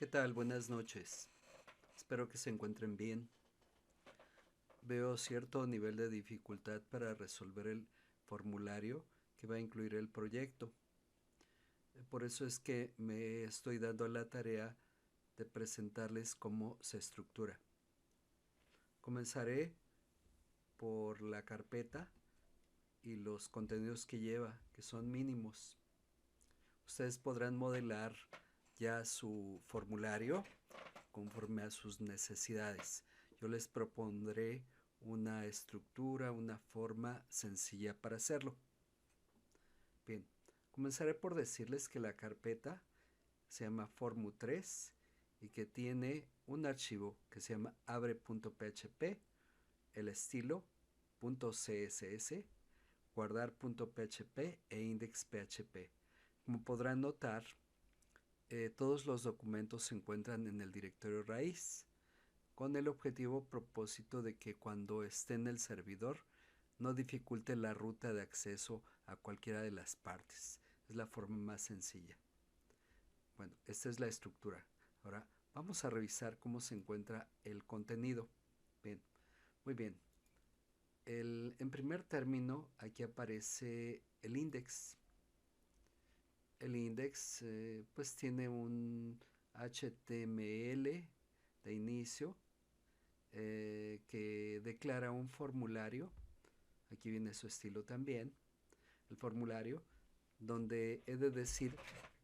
¿Qué tal? Buenas noches. Espero que se encuentren bien. Veo cierto nivel de dificultad para resolver el formulario que va a incluir el proyecto. Por eso es que me estoy dando la tarea de presentarles cómo se estructura. Comenzaré por la carpeta y los contenidos que lleva, que son mínimos. Ustedes podrán modelar ya su formulario conforme a sus necesidades. Yo les propondré una estructura, una forma sencilla para hacerlo. Bien, comenzaré por decirles que la carpeta se llama Formu3 y que tiene un archivo que se llama abre.php, el estilo .css, guardar.php e index.php. Como podrán notar, todos los documentos se encuentran en el directorio raíz, con el objetivo propósito de que cuando esté en el servidor no dificulte la ruta de acceso a cualquiera de las partes. Es la forma más sencilla. Bueno, esta es la estructura. Ahora vamos a revisar cómo se encuentra el contenido. Bien, muy bien. En primer término, aquí aparece el index. El index pues tiene un HTML de inicio que declara un formulario. Aquí viene su estilo también. El formulario donde he de decir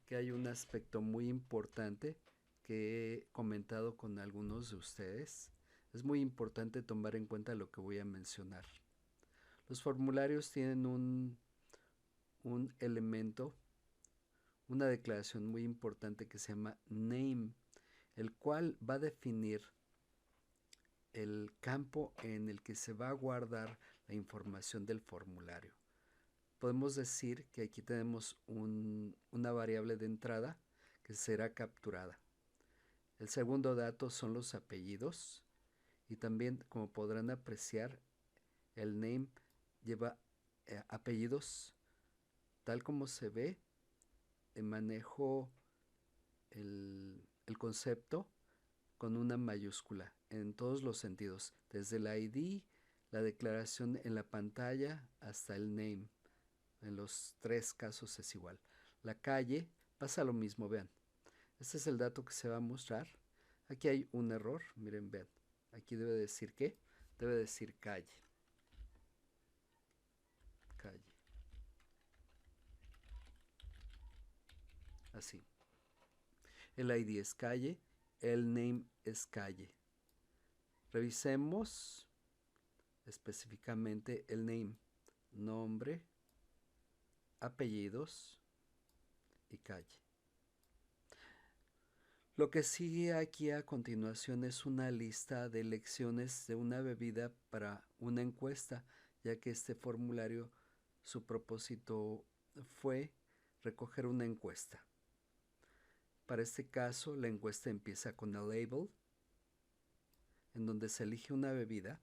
que hay un aspecto muy importante que he comentado con algunos de ustedes. Es muy importante tomar en cuenta lo que voy a mencionar. Los formularios tienen un elemento, una declaración muy importante que se llama name, el cual va a definir el campo en el que se va a guardar la información del formulario. Podemos decir que aquí tenemos una variable de entrada que será capturada. El segundo dato son los apellidos y también, como podrán apreciar, el name lleva apellidos tal como se ve. Manejo el concepto con una mayúscula en todos los sentidos, desde el ID, la declaración en la pantalla hasta el name. En los tres casos es igual. La calle pasa lo mismo, vean. Este es el dato que se va a mostrar. Aquí hay un error, miren, vean. Aquí debe decir ¿qué? Debe decir calle. Calle. Así. El ID es calle, el name es calle. Revisemos específicamente el name. Nombre, apellidos y calle. Lo que sigue aquí a continuación es una lista de elecciones de una bebida para una encuesta, ya que este formulario, su propósito fue recoger una encuesta. Para este caso, la encuesta empieza con el label, en donde se elige una bebida.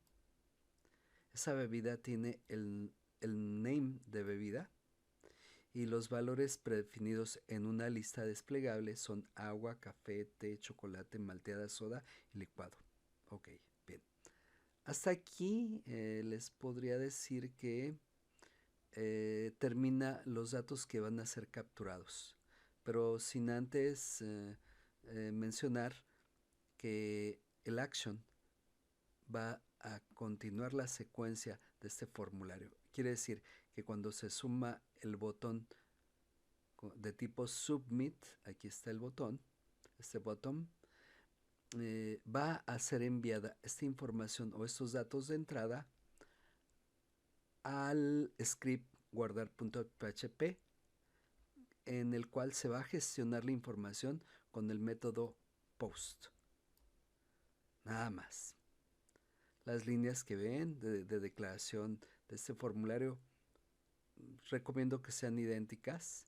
Esa bebida tiene el name de bebida y los valores predefinidos en una lista desplegable son agua, café, té, chocolate, malteada, soda y licuado. Ok, bien. Hasta aquí les podría decir que termina los datos que van a ser capturados, pero sin antes mencionar que el action va a continuar la secuencia de este formulario. Quiere decir que cuando se suma el botón de tipo submit, aquí está el botón, este botón, va a ser enviada esta información o estos datos de entrada al script guardar.php, en el cual se va a gestionar la información con el método post. Nada más. Las líneas que ven de declaración de este formulario recomiendo que sean idénticas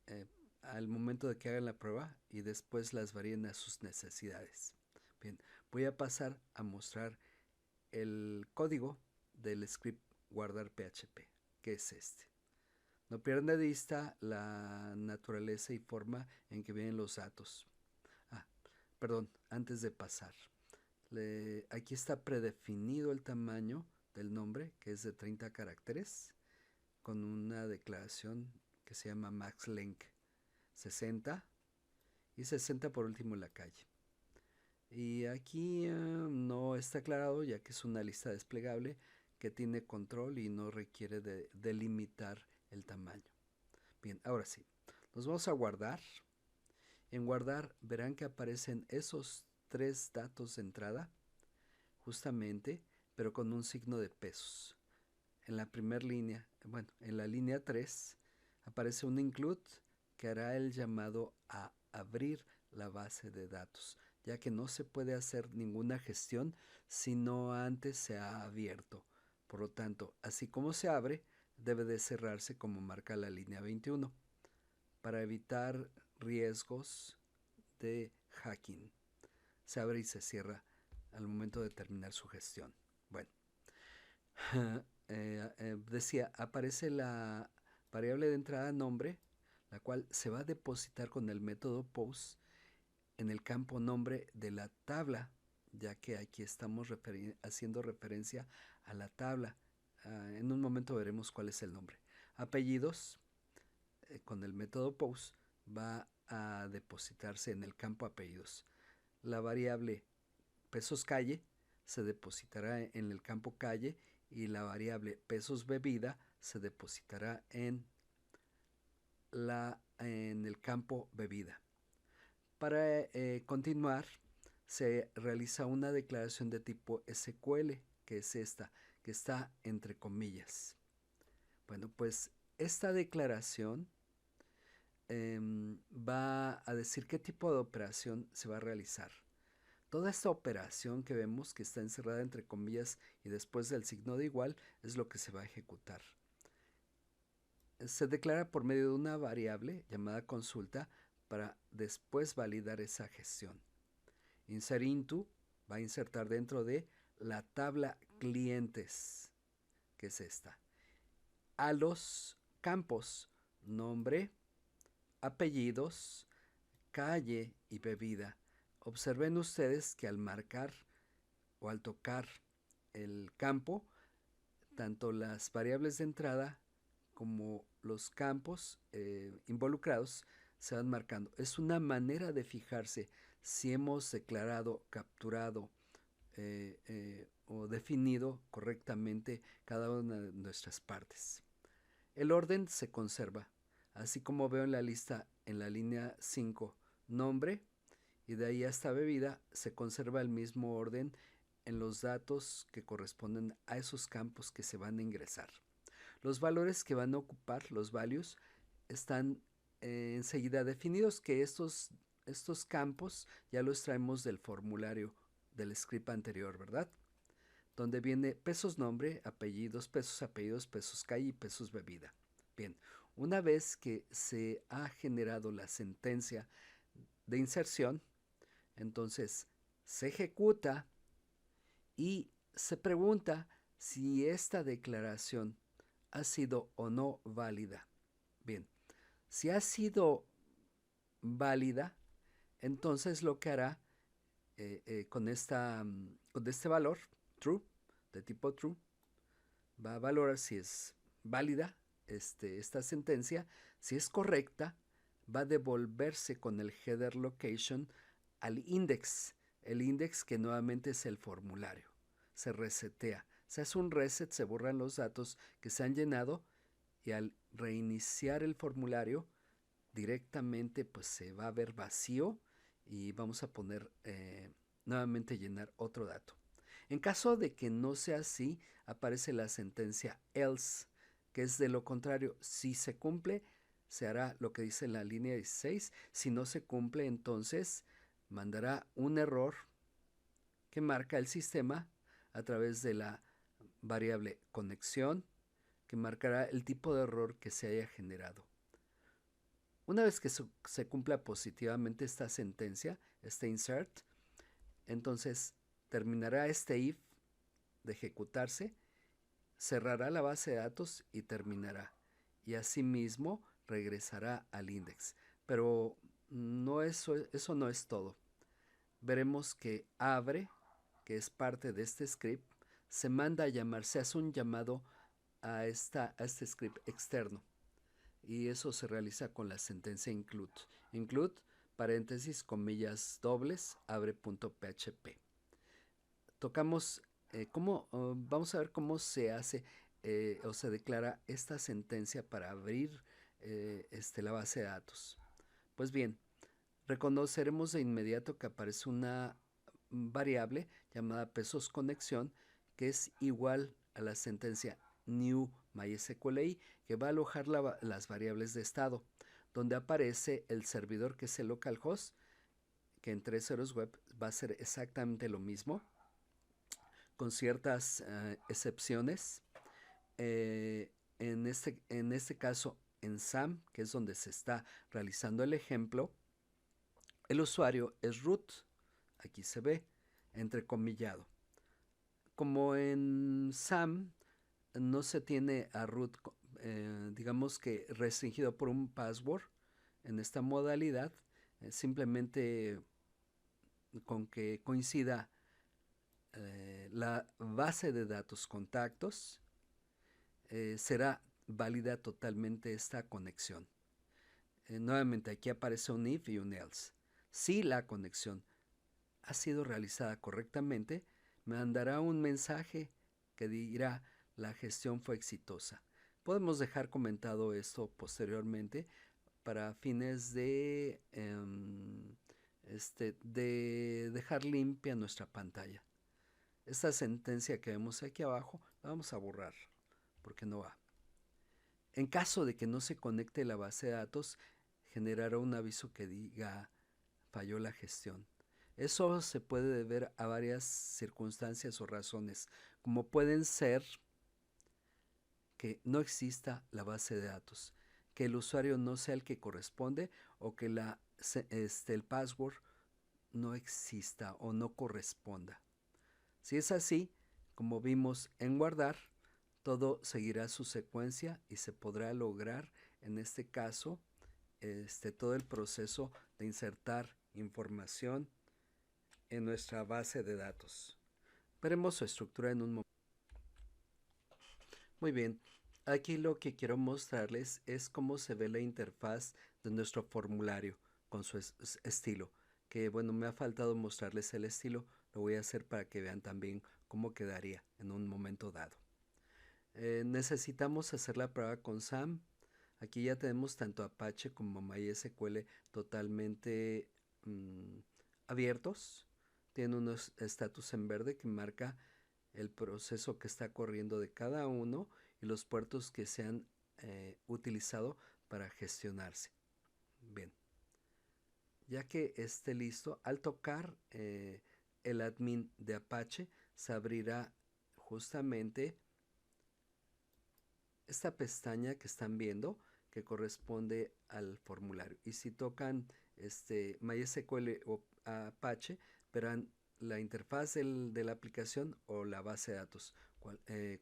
eh, al momento de que hagan la prueba y después las varíen a sus necesidades. Bien, voy a pasar a mostrar el código del script guardar PHP, que es este. No pierdan de vista la naturaleza y forma en que vienen los datos. perdón, antes de pasar. Aquí está predefinido el tamaño del nombre, que es de 30 caracteres, con una declaración que se llama max length 60 y 60 por último la calle. Y aquí no está aclarado, ya que es una lista desplegable que tiene control y no requiere de delimitar el tamaño. Bien, ahora sí, nos vamos a guardar. En guardar verán que aparecen esos 3 datos de entrada, justamente, pero con un signo de pesos. En la primera línea, bueno, en la línea 3 aparece un include que hará el llamado a abrir la base de datos, ya que no se puede hacer ninguna gestión si no antes se ha abierto. Por lo tanto, así como se abre, debe de cerrarse como marca la línea 21 para evitar riesgos de hacking. Se abre y se cierra al momento de terminar su gestión. Bueno, decía, aparece la variable de entrada nombre, la cual se va a depositar con el método post en el campo nombre de la tabla, ya que aquí estamos haciendo referencia a la tabla. En un momento veremos cuál es el nombre. Apellidos, con el método post, va a depositarse en el campo apellidos. La variable pesos calle se depositará en el campo calle y la variable pesos bebida se depositará en el campo bebida. Para continuar, se realiza una declaración de tipo SQL, que es esta, que está entre comillas. Bueno, pues esta declaración va a decir qué tipo de operación se va a realizar. Toda esta operación que vemos que está encerrada entre comillas y después del signo de igual es lo que se va a ejecutar. Se declara por medio de una variable llamada consulta para después validar esa gestión. Insert into va a insertar dentro de la tabla clientes, que es esta, a los campos nombre, apellidos, calle y bebida. Observen ustedes que al marcar o al tocar el campo, tanto las variables de entrada como los campos involucrados se van marcando. Es una manera de fijarse si hemos declarado, capturado o definido correctamente cada una de nuestras partes. El orden se conserva, así como veo en la lista en la línea 5, nombre, y de ahí hasta bebida, se conserva el mismo orden en los datos que corresponden a esos campos que se van a ingresar. Los valores que van a ocupar, los values, están enseguida definidos, que estos campos ya los traemos del formulario del script anterior, ¿verdad? Donde viene pesos nombre, apellidos, pesos calle y pesos bebida. Bien, una vez que se ha generado la sentencia de inserción, entonces se ejecuta y se pregunta si esta declaración ha sido o no válida. Bien, si ha sido válida, entonces lo que hará con este valor, true, de tipo true, va a valorar si es válida esta sentencia. Si es correcta, va a devolverse con el header location al index. El index que nuevamente es el formulario. Se resetea. Se hace un reset, se borran los datos que se han llenado y al reiniciar el formulario directamente pues se va a ver vacío y vamos a poner nuevamente llenar otro dato. En caso de que no sea así, aparece la sentencia else, que es de lo contrario. Si se cumple, se hará lo que dice en la línea 16. Si no se cumple, entonces mandará un error que marca el sistema a través de la variable conexión, que marcará el tipo de error que se haya generado. Una vez que se cumpla positivamente esta sentencia, este insert, entonces terminará este if de ejecutarse, cerrará la base de datos y terminará. Y asimismo regresará al index. Pero no eso no es todo. veremos que abre, que es parte de este script, se manda a llamar, se hace un llamado a este script externo. Y eso se realiza con la sentencia include. Include, paréntesis, comillas dobles, abre.php. Tocamos vamos a ver cómo se hace o se declara esta sentencia para abrir la base de datos. Pues bien, reconoceremos de inmediato que aparece una variable llamada pesos conexión que es igual a la sentencia new MySQLi, que va a alojar las variables de estado, donde aparece el servidor, que es el localhost, que en 3 ceros web va a ser exactamente lo mismo, con ciertas excepciones. En este caso, en SAM, que es donde se está realizando el ejemplo, el usuario es root, aquí se ve, entrecomillado. Como en SAM no se tiene a root, digamos que restringido por un password en esta modalidad, simplemente con que coincida la base de datos contactos, será válida totalmente esta conexión. Nuevamente aquí aparece un if y un else. Si la conexión ha sido realizada correctamente, me mandará un mensaje que dirá la gestión fue exitosa. Podemos dejar comentado esto posteriormente para fines de dejar limpia nuestra pantalla. Esta sentencia que vemos aquí abajo la vamos a borrar porque no va. En caso de que no se conecte la base de datos, generará un aviso que diga falló la gestión. Eso se puede deber a varias circunstancias o razones, como pueden ser que no exista la base de datos, que el usuario no sea el que corresponde o que el password no exista o no corresponda. Si es así, como vimos en guardar, todo seguirá su secuencia y se podrá lograr, en este caso, todo el proceso de insertar información en nuestra base de datos. Veremos su estructura en un momento. Muy bien, aquí lo que quiero mostrarles es cómo se ve la interfaz de nuestro formulario con su estilo. Que bueno, me ha faltado mostrarles el estilo, lo voy a hacer para que vean también cómo quedaría en un momento dado. Necesitamos hacer la prueba con SAM. Aquí ya tenemos tanto Apache como MySQL totalmente abiertos. Tiene unos estatus en verde que marca el proceso que está corriendo de cada uno y los puertos que se han utilizado para gestionarse. Bien, ya que esté listo, al tocar el admin de Apache se abrirá justamente esta pestaña que están viendo, que corresponde al formulario. Y si tocan MySQL o Apache, verán la interfaz de la aplicación o la base de datos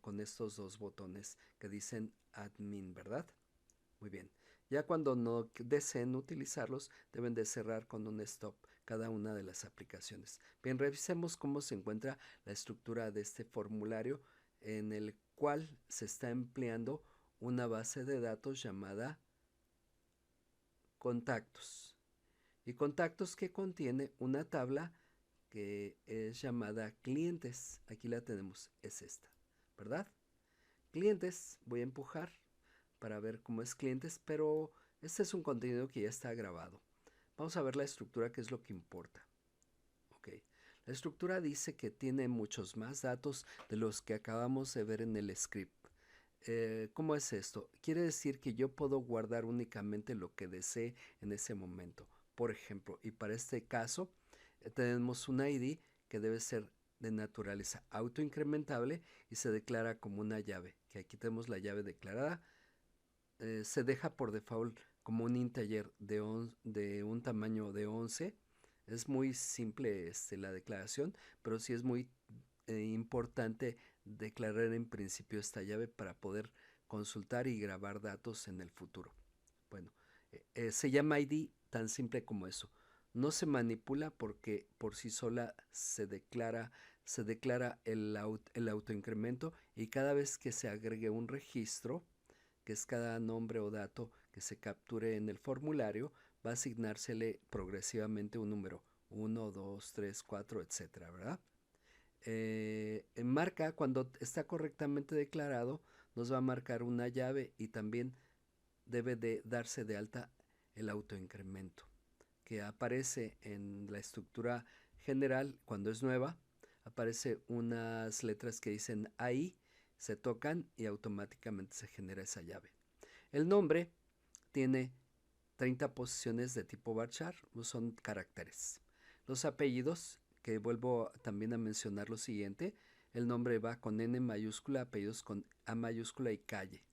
con estos dos botones que dicen admin, ¿verdad? Muy bien. Ya cuando no deseen utilizarlos, deben de cerrar con un stop cada una de las aplicaciones. Bien, revisemos cómo se encuentra la estructura de este formulario en el cual se está empleando una base de datos llamada contactos. Y contactos que contiene una tabla que es llamada clientes. Aquí la tenemos, es esta, ¿verdad? Clientes, voy a empujar para ver cómo es clientes, pero este es un contenido que ya está grabado. Vamos a ver la estructura, que es lo que importa. Ok, la estructura dice que tiene muchos más datos de los que acabamos de ver en el script. ¿Cómo es esto? Quiere decir que yo puedo guardar únicamente lo que desee en ese momento. Por ejemplo, y para este caso, tenemos un ID que debe ser de naturaleza autoincrementable y se declara como una llave, que aquí tenemos la llave declarada. Se deja por default como un integer de un tamaño de 11. Es muy simple la declaración, pero sí es muy importante declarar en principio esta llave para poder consultar y grabar datos en el futuro. Bueno, se llama ID tan simple como eso. no se manipula porque por sí sola se declara el autoincremento, y cada vez que se agregue un registro, que es cada nombre o dato que se capture en el formulario, va a asignársele progresivamente un número, 1, 2, 3, 4, etcétera, ¿verdad? Marca, cuando está correctamente declarado, nos va a marcar una llave, y también debe de darse de alta el autoincremento, que aparece en la estructura general cuando es nueva. Aparece unas letras que dicen ahí, se tocan y automáticamente se genera esa llave. El nombre tiene 30 posiciones de tipo varchar, son caracteres. Los apellidos, que vuelvo también a mencionar lo siguiente, el nombre va con N mayúscula, apellidos con A mayúscula y calle,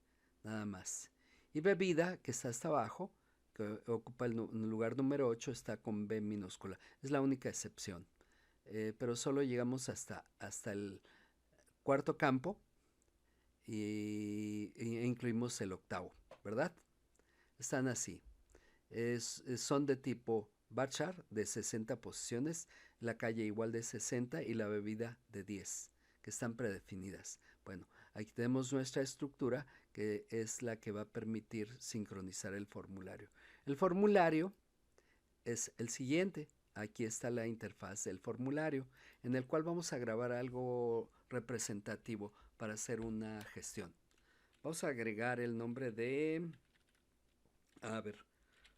nada más. Y bebida, que está hasta abajo, que ocupa el lugar número 8, está con B minúscula. Es la única excepción. Pero solo llegamos hasta el cuarto campo, e incluimos el octavo, ¿verdad? Están así. Son de tipo varchar, de 60 posiciones, la calle igual de 60 y la bebida de 10, que están predefinidas. Bueno, aquí tenemos nuestra estructura, que es la que va a permitir sincronizar el formulario. El formulario es el siguiente. Aquí está la interfaz del formulario, en el cual vamos a grabar algo representativo para hacer una gestión. Vamos a agregar el nombre de, a ver,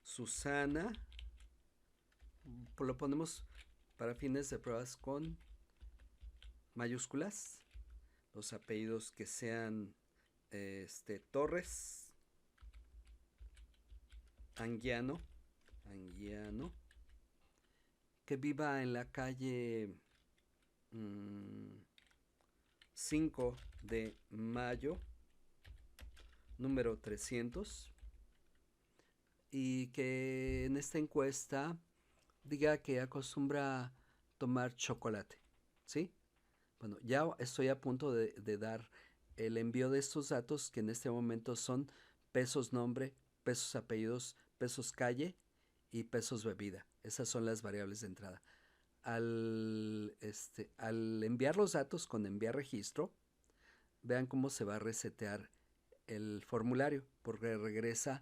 Susana. Lo ponemos para fines de pruebas con mayúsculas. Los apellidos que sean Torres, Anguiano, que viva en la calle 5 de mayo, número 300, y que en esta encuesta diga que acostumbra tomar chocolate, ¿sí? Bueno, ya estoy a punto de dar el envío de estos datos, que en este momento son pesos nombre, pesos apellidos, pesos calle y pesos bebida. Esas son las variables de entrada. Al enviar los datos con enviar registro, vean cómo se va a resetear el formulario, porque regresa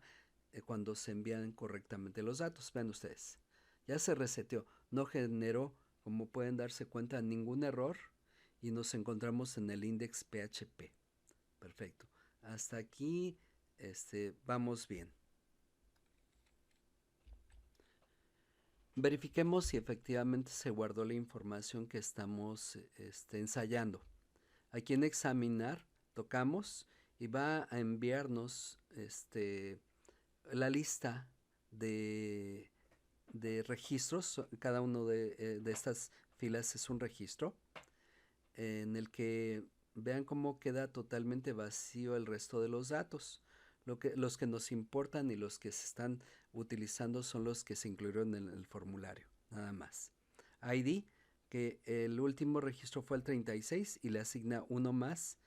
cuando se envían correctamente los datos. Vean ustedes, ya se reseteó, no generó, como pueden darse cuenta, ningún error, y nos encontramos en el index PHP. Perfecto. Hasta aquí vamos bien. Verifiquemos si efectivamente se guardó la información que estamos ensayando. Aquí en examinar tocamos y va a enviarnos la lista de registros. Cada uno de estas filas es un registro, en el que vean cómo queda totalmente vacío el resto de los datos. Los que nos importan y los que se están utilizando son los que se incluyeron en el formulario, nada más. ID, que el último registro fue el 36 y le asigna uno más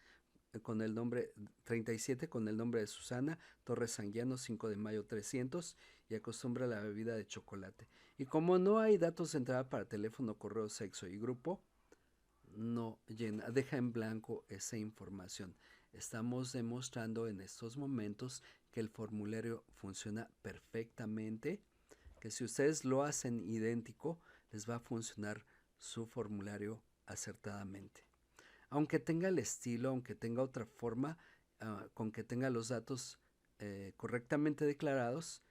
con el nombre 37, con el nombre de Susana Torres Anguiano, 5 de mayo 300, y acostumbra la bebida de chocolate. Y como no hay datos de entrada para teléfono, correo, sexo y grupo, no llena, deja en blanco esa información. Estamos demostrando en estos momentos que el formulario funciona perfectamente, que si ustedes lo hacen idéntico, les va a funcionar su formulario acertadamente. Aunque tenga el estilo, aunque tenga otra forma, con que tenga los datos correctamente declarados,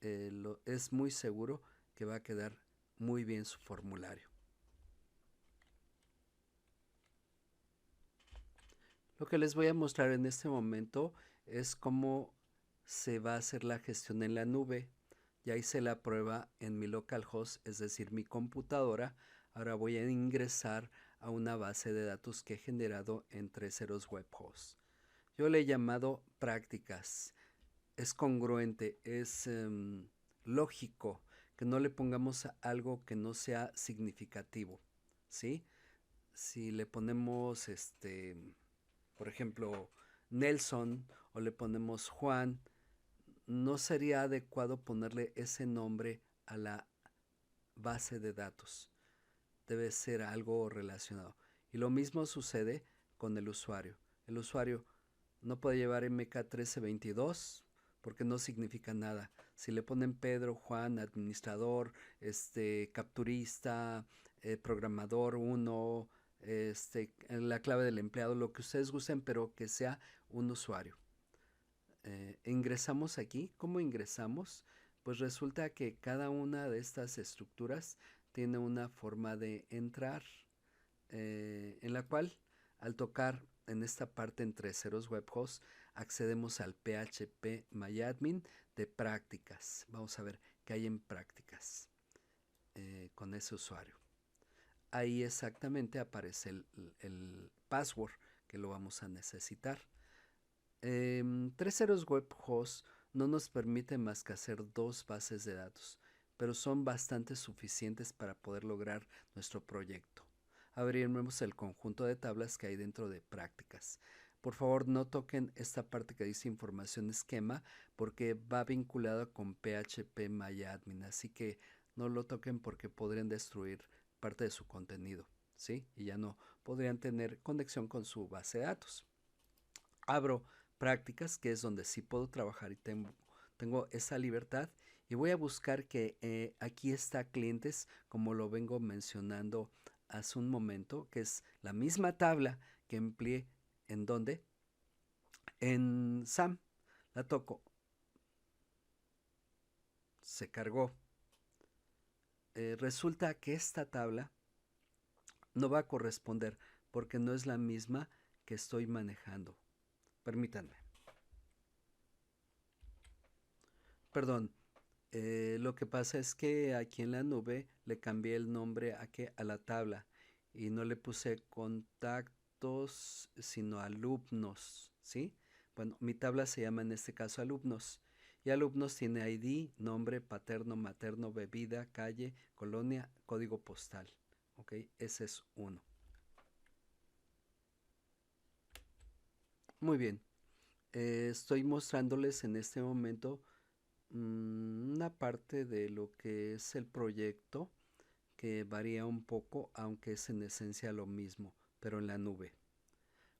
es muy seguro que va a quedar muy bien su formulario. Lo que les voy a mostrar en este momento es cómo se va a hacer la gestión en la nube. Ya hice la prueba en mi localhost, es decir, mi computadora. Ahora voy a ingresar a una base de datos que he generado en 3.0 webhost. Yo le he llamado prácticas. Es congruente, es lógico que no le pongamos algo que no sea significativo, ¿sí? Si le ponemos por ejemplo, Nelson, o le ponemos Juan, no sería adecuado ponerle ese nombre a la base de datos. Debe ser algo relacionado. Y lo mismo sucede con el usuario. El usuario no puede llevar MK1322 porque no significa nada. Si le ponen Pedro, Juan, administrador, capturista, programador 1, la clave del empleado, lo que ustedes gusten, pero que sea un usuario. Ingresamos aquí. ¿Cómo ingresamos? Pues resulta que cada una de estas estructuras tiene una forma de entrar, en la cual al tocar en esta parte entre ceros webhost accedemos al PHP MyAdmin de prácticas. Vamos a ver qué hay en prácticas con ese usuario. Ahí exactamente aparece el password que lo vamos a necesitar. 3 ceros webhost no nos permite más que hacer 2 bases de datos, pero son bastante suficientes para poder lograr nuestro proyecto. Abriremos el conjunto de tablas que hay dentro de prácticas. Por favor, no toquen esta parte que dice información esquema porque va vinculada con PHP MyAdmin, así que no lo toquen porque podrían destruir parte de su contenido, ¿sí? Y ya no podrían tener conexión con su base de datos. Abro prácticas, que es donde sí puedo trabajar y tengo esa libertad, y voy a buscar que aquí está clientes, como lo vengo mencionando hace un momento, que es la misma tabla que empleé en donde en SAM. La toco, se cargó. Resulta que esta tabla no va a corresponder porque no es la misma que estoy manejando. Permítanme. Perdón, lo que pasa es que aquí en la nube le cambié el nombre a la tabla y no le puse contactos, sino alumnos, ¿sí? Bueno, mi tabla se llama en este caso alumnos. Y alumnos tiene ID, nombre, paterno, materno, bebida, calle, colonia, código postal. ¿Ok? Ese es uno. Muy bien. Estoy mostrándoles en este momento una parte de lo que es el proyecto que varía un poco, aunque es en esencia lo mismo, pero en la nube.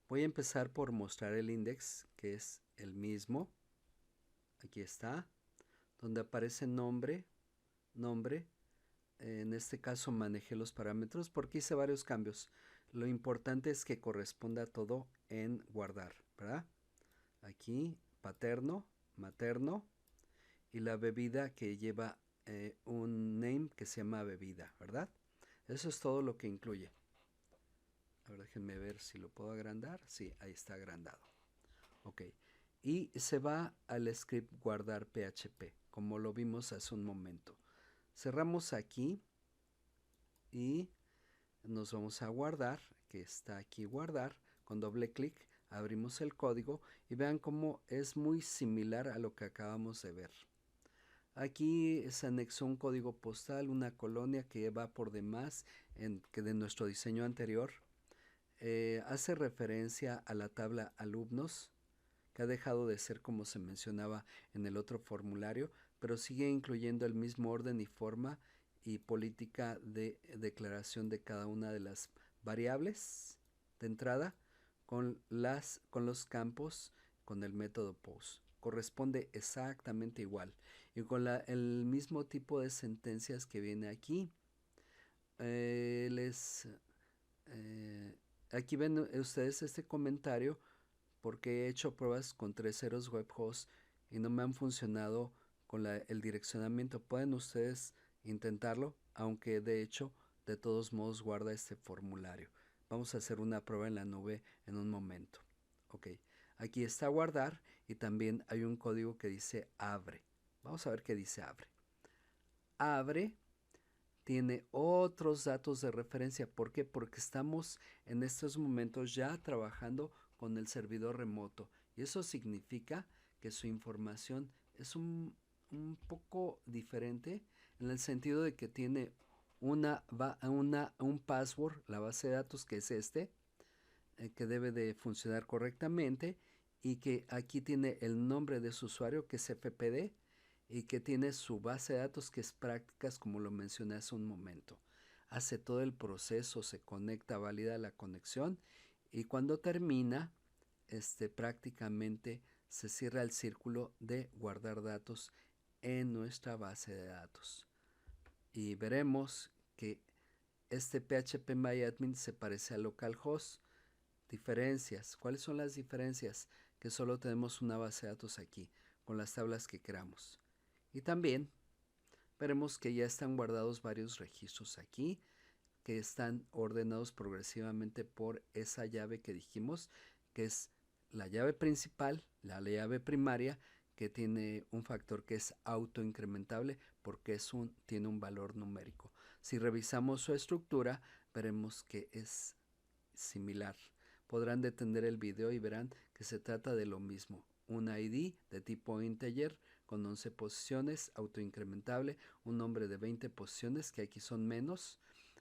Voy a empezar por mostrar el index, que es el mismo. Aquí está, donde aparece nombre, nombre. En este caso manejé los parámetros porque hice varios cambios. Lo importante es que corresponda todo en guardar, ¿verdad? Aquí, paterno, materno, y la bebida que lleva un name que se llama bebida, ¿verdad? Eso es todo lo que incluye. A ver, déjenme ver si lo puedo agrandar. Sí, ahí está agrandado. Ok. Y se va al script guardar PHP, como lo vimos hace un momento. Cerramos aquí y nos vamos a guardar, que está aquí guardar. Con doble clic abrimos el código y vean cómo es muy similar a lo que acabamos de ver. Aquí se anexó un código postal, una colonia que va por demás que de nuestro diseño anterior. Hace referencia a la tabla alumnos, que ha dejado de ser como se mencionaba en el otro formulario, pero sigue incluyendo el mismo orden y forma y política de declaración de cada una de las variables de entrada con los campos con el método post. Corresponde exactamente igual y con el mismo tipo de sentencias que viene aquí. Eh, aquí ven ustedes este comentario porque he hecho pruebas con 3 ceros webhost y no me han funcionado con el direccionamiento. Pueden ustedes intentarlo, aunque de hecho de todos modos guarda este formulario. Vamos a hacer una prueba en la nube en un momento. Ok, aquí está guardar y también hay un código que dice abre. Vamos a ver qué dice abre. Abre tiene otros datos de referencia. ¿Por qué? Porque estamos en estos momentos ya trabajando con el servidor remoto y eso significa que su información es un poco diferente en el sentido de que tiene un password, la base de datos que es que debe de funcionar correctamente y que aquí tiene el nombre de su usuario que es FPD y que tiene su base de datos que es prácticas, como lo mencioné hace un momento. Hace todo el proceso, se conecta, valida la conexión y cuando termina, prácticamente se cierra el círculo de guardar datos en nuestra base de datos. Y veremos que este phpMyAdmin se parece a localhost. Diferencias. ¿Cuáles son las diferencias? Que solo tenemos una base de datos aquí, con las tablas que queramos. Y también veremos que ya están guardados varios registros aquí, que están ordenados progresivamente por esa llave que dijimos, que es la llave principal, la llave primaria, que tiene un factor que es autoincrementable porque tiene un valor numérico. Si revisamos su estructura, veremos que es similar. Podrán detener el video y verán que se trata de lo mismo. Un ID de tipo integer con 11 posiciones, autoincrementable, un nombre de 20 posiciones, que aquí son menos,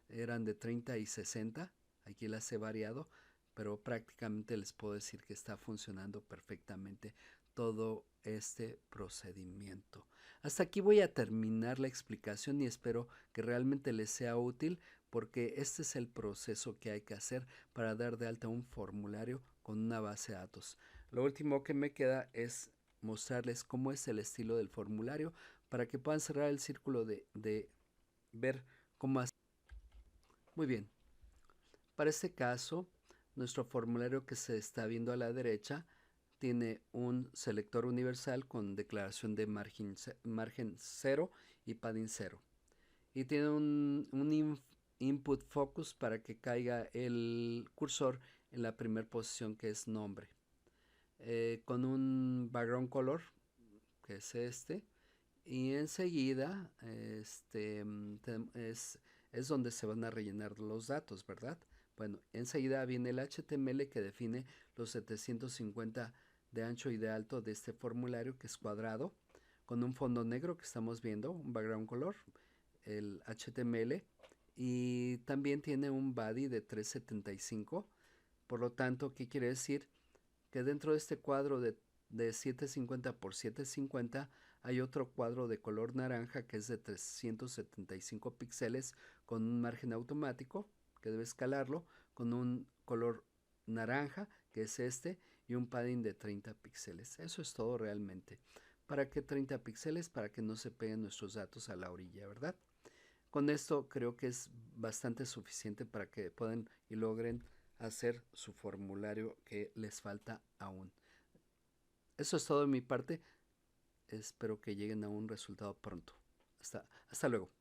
eran de 30 y 60, aquí las he variado, pero prácticamente les puedo decir que está funcionando perfectamente todo este procedimiento. Hasta aquí voy a terminar la explicación y espero que realmente les sea útil, porque este es el proceso que hay que hacer para dar de alta un formulario con una base de datos. Lo último que me queda es mostrarles cómo es el estilo del formulario para que puedan cerrar el círculo de ver cómo hacer. Muy bien, para este caso, nuestro formulario que se está viendo a la derecha tiene un selector universal con declaración de margen 0 y padding 0. Y tiene un input focus para que caiga el cursor en la primera posición, que es nombre. Con un background color, que es este. Y enseguida es donde se van a rellenar los datos, ¿verdad? Bueno, enseguida viene el HTML que define los 750 de ancho y de alto de este formulario, que es cuadrado, con un fondo negro que estamos viendo, un background color, el HTML, y también tiene un body de 375. Por lo tanto, ¿qué quiere decir? Que dentro de este cuadro de 750 por 750 hay otro cuadro de color naranja que es de 375 píxeles con un margen automático que debe escalarlo, con un color naranja que es este y un padding de 30 píxeles. Eso es todo realmente. ¿Para qué 30 píxeles? Para que no se peguen nuestros datos a la orilla, ¿verdad? Con esto creo que es bastante suficiente para que puedan y logren hacer su formulario que les falta aún. Eso es todo de mi parte. Espero que lleguen a un resultado pronto. Hasta luego.